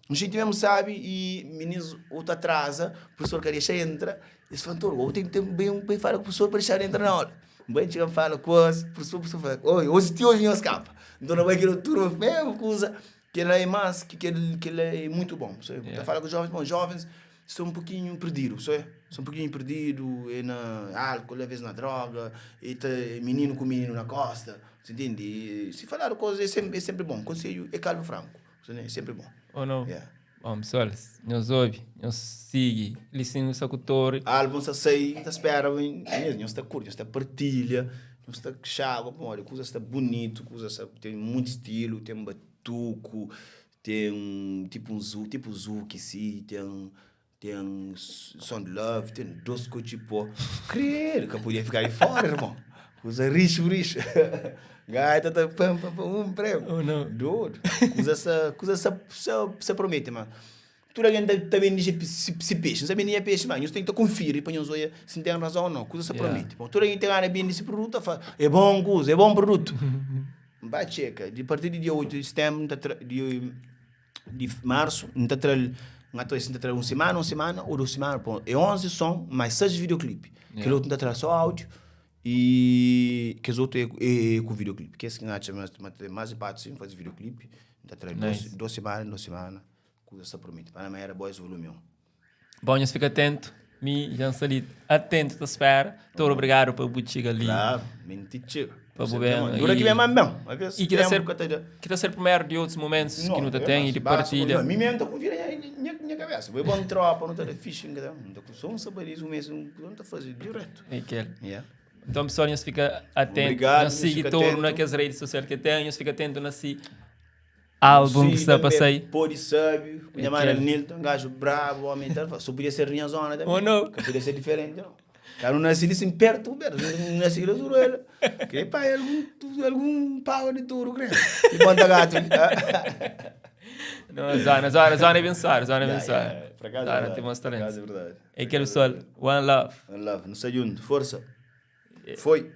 A gente mesmo sabe e meninos outro atrasa, o professor que deixa entra, esse fantor, ou tem que ter bem falar com o professor para deixar entrar na aula. Bem chega fala coisa, o professor fala, hoje não escapa. Então não vai querer turma mesmo coisa, que ele é mais que ele é muito bom. Você fala com os jovens, bom, jovens estão um pouquinho perdidos, são um pouquinho perdidos, é na álcool, às vezes na droga, e tá menino com menino na costa, você entende? E se falar coisas é sempre bom, conselho é calmo franco, é sempre bom. Ou não? Bom, pessoal, nós ouvimos, nós seguimos, licença com o Tori. Álbum está sai, está espera, nós está curto, nós está partilha, nós está chave, coisa está bonito, coisa tem muito estilo, tem um batuco, tem tipo Zuki, sim, tem Sound Love, tem dois coisas tipo, creio que podia ficar aí fora, irmão. Coisa richo. Gaita tá um prêmio. Oh, não. Doido. Coisa se promete, mano. Tudo alguém também diz se peixe, não sabe nem é peixe, mano. Nós tem que conferir para nós olhar se tem razão ou não. Coisa se promete. Bom, tudo alguém tem ganho bem desse produto, é bom coisa, é bom produto. Vai checa. De partir de dia 8 de setembro, de março, não está Então, isso uma semana ou 2 semanas. É 11 som, mais 6 videoclipe. Que outro não traz só áudio e que os outros é com videoclipe. Que esse que não acha mais parte sim, faz videoclipe. Então, traz 2 semanas. Coisa está promete. Para mim era Boys Volume 1. Bom, fica atento. Já ali atento, te espera. Muito obrigado por chegar ali. Claro, mentira. Para o bem. Dura que me amam bem. E que está ser primeiro de outros momentos que não tem e de partilha. Mim mesmo estou com vira minha cabeça. Vou bom tropa, não estou de ficha, não estou com som, saber isso mesmo, não estou fazendo direto. Então, pessoal, nós fica atento. Obrigado, nós siga todo nas redes sociais que tem, nós fica atento nesse álbum que está para sair. Pode saber, minha mãe é Nilton, gajo bravo, homem, só podia ser minha zona também. Oh, não. Podia ser diferente, não. Cara, não nasci assim perto, não nasci na Zurela. Que pai, algum pau de touro, creio. E conta gato. Não, zona é pensar, zona é pensar. Para casa Zona tem bons talentos. é verdade. É aquele pessoal, one love. One love, não sei onde, força. Foi.